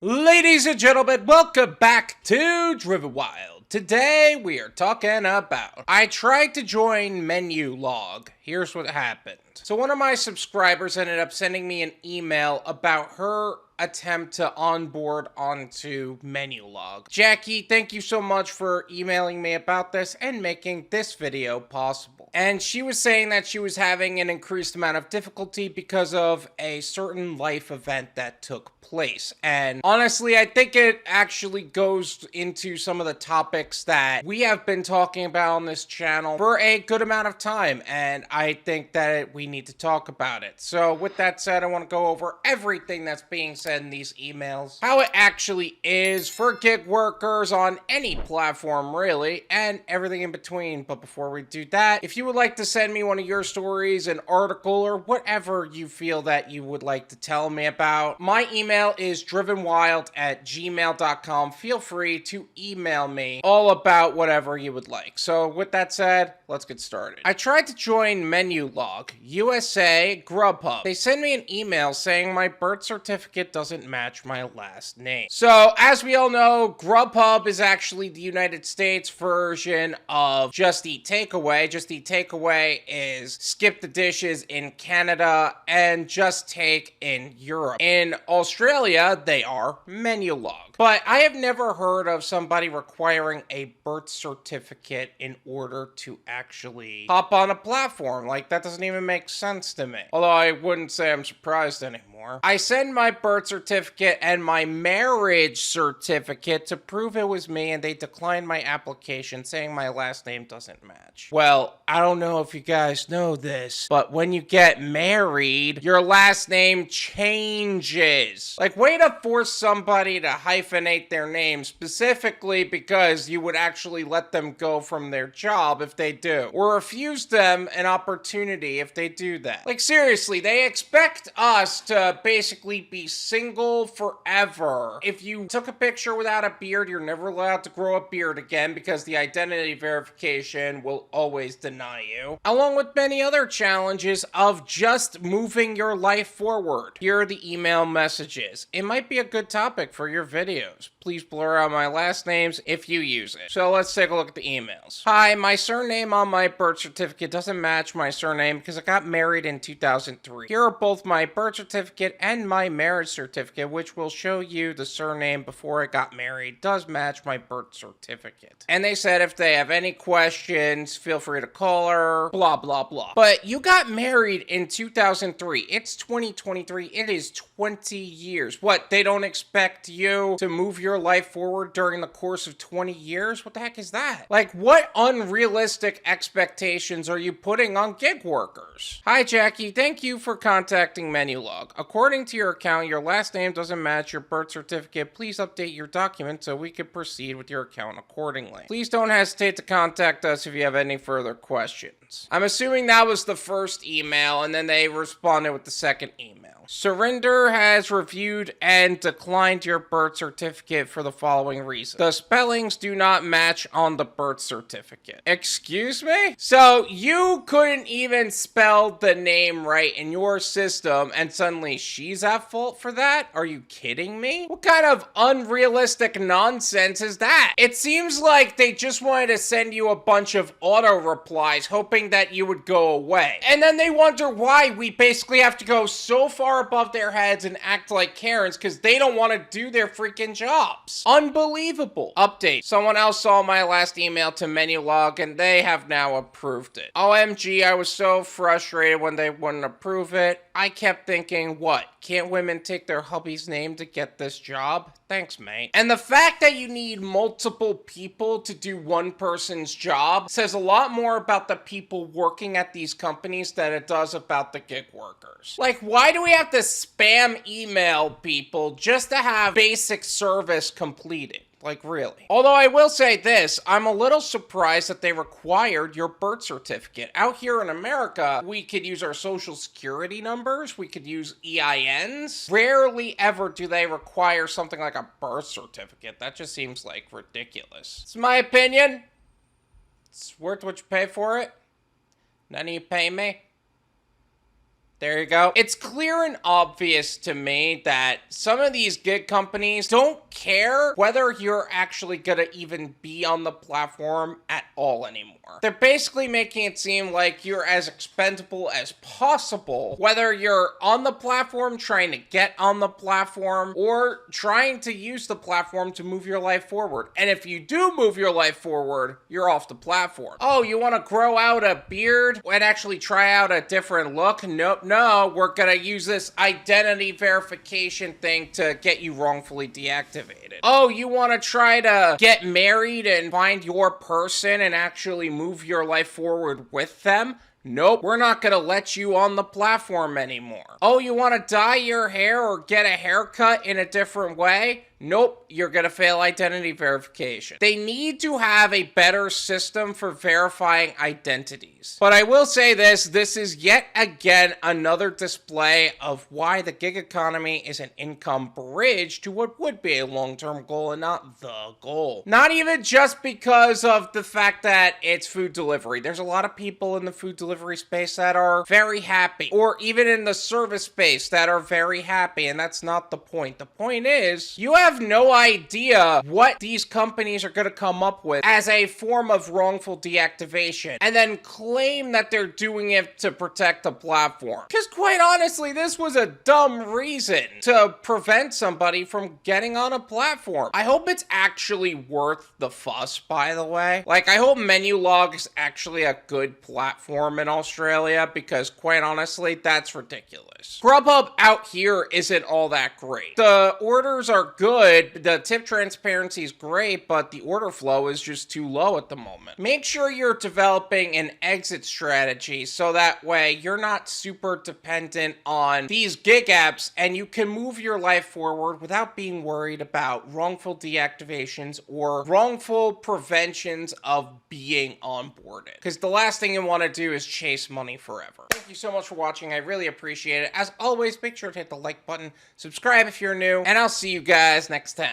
Ladies and gentlemen, welcome back to Driven Wyld. Today we are talking about I tried to join MenuLog. Here's what happened. So one of my subscribers ended up sending me an email about her attempt to onboard onto MenuLog. Jackie, thank you so much for emailing me about this and making this video possible. And she was saying that she was having an increased amount of difficulty because of a certain life event that took place. And honestly, I think it actually goes into some of the topics that we have been talking about on this channel for a good amount of time. And I think that we need to talk about it. So with that said, I want to go over everything that's being said in these emails, how it actually is for gig workers on any platform really, and everything in between. But before we do that, if you would like to send me one of your stories, an article, or whatever you feel that you would like to tell me about, my email is drivenwyld@gmail.com. Feel free to email me all about whatever you would like. So with that said, let's get started. I tried to join MenuLog, USA, Grubhub. They send me an email saying my birth certificate doesn't match my last name. So as we all know, Grubhub is actually the United States version of Just Eat Takeaway. Just Eat Takeaway is Skip the Dishes in Canada and Just Take in Europe. In Australia, they are MenuLog. But I have never heard of somebody requiring a birth certificate in order to actually hop on a platform. Like, that doesn't even make sense to me. Although I wouldn't say I'm surprised anymore. I send my birth certificate and my marriage certificate to prove it was me, and they declined my application saying my last name doesn't match. Well, I don't know if you guys know this, but when you get married, your last name changes. Like, way to force somebody to hyphenate their name specifically because you would actually let them go from their job if they do, or refuse them an opportunity if they do that. Like, seriously, they expect us to basically be single forever. If you took a picture without a beard, you're never allowed to grow a beard again because the identity verification will always deny you, along with many other challenges of just moving your life forward. Here are the email messages. It might be a good topic for your videos. Please blur out my last names if you use it. So let's take a look at the emails. Hi, my surname on my birth certificate doesn't match my surname because I got married in 2003. Here are both my birth certificate and my marriage certificate, which will show you the surname before I got married does match my birth certificate. And they said if they have any questions, feel free to call her, blah, blah, blah. But you got married in 2003. It's 2023. It is 20 years. What, they don't expect you to move your life forward during the course of 20 years? What the heck is that? Like, what unrealistic expectations are you putting on gig workers? Hi, Jackie. Thank you for contacting MenuLog. According to your account, your last name doesn't match your birth certificate. Please update your document so we can proceed with your account accordingly. Please don't hesitate to contact us if you have any further questions. I'm assuming that was the first email, and then they responded with the second email. Surrender has reviewed and declined your birth certificate for the following reason. The spellings do not match on the birth certificate. Excuse me? So you couldn't even spell the name right in your system and suddenly she's at fault for that? Are you kidding me? What kind of unrealistic nonsense is that? It seems like they just wanted to send you a bunch of auto replies hoping that you would go away. And then they wonder why we basically have to go so far above their heads and act like Karens because they don't want to do their freaking jobs. Unbelievable. Update. Someone else saw my last email to MenuLog and they have now approved it. OMG, I was so frustrated when they wouldn't approve it. I kept thinking, what? Can't women take their hubby's name to get this job? Thanks, mate. And the fact that you need multiple people to do one person's job says a lot more about the people working at these companies than it does about the gig workers. Like, why do we have to spam email people just to have basic service completed? Like, really. Although I will say this, I'm a little surprised that they required your birth certificate. Out here in America, we could use our social security numbers, we could use EINs. Rarely ever do they require something like a birth certificate. That just seems like ridiculous. It's my opinion. It's worth what you pay for it. None of you pay me. There you go. It's clear and obvious to me that some of these gig companies don't care whether you're actually gonna even be on the platform at all anymore. They're basically making it seem like you're as expendable as possible, whether you're on the platform, trying to get on the platform, or trying to use the platform to move your life forward. And if you do move your life forward, you're off the platform. Oh, you want to grow out a beard and actually try out a different look? Nope, no, we're gonna use this identity verification thing to get you wrongfully deactivated. Oh, you want to try to get married and find your person and actually move your life forward with them? Nope, we're not gonna let you on the platform anymore. Oh, you want to dye your hair or get a haircut in a different way? Nope, you're gonna fail identity verification. They need to have a better system for verifying identities. But I will say this is yet again another display of why the gig economy is an income bridge to what would be a long-term goal and not the goal. Not even just because of the fact that it's food delivery. There's a lot of people in the food delivery space that are very happy, or even in the service space that are very happy, and that's not the point. The point is, you have no idea what these companies are going to come up with as a form of wrongful deactivation and then claim that they're doing it to protect the platform. Because quite honestly, this was a dumb reason to prevent somebody from getting on a platform. I hope it's actually worth the fuss, by the way. Like, I hope MenuLog is actually a good platform in Australia, because quite honestly, that's ridiculous. Grubhub out here isn't all that great. The orders are good, the tip transparency is great, but the order flow is just too low at the moment. Make sure you're developing an exit strategy so that way you're not super dependent on these gig apps and you can move your life forward without being worried about wrongful deactivations or wrongful preventions of being onboarded. Because the last thing you want to do is chase money forever. Thank you so much for watching. I really appreciate it. As always, make sure to hit the like button, subscribe if you're new, and I'll see you guys next time.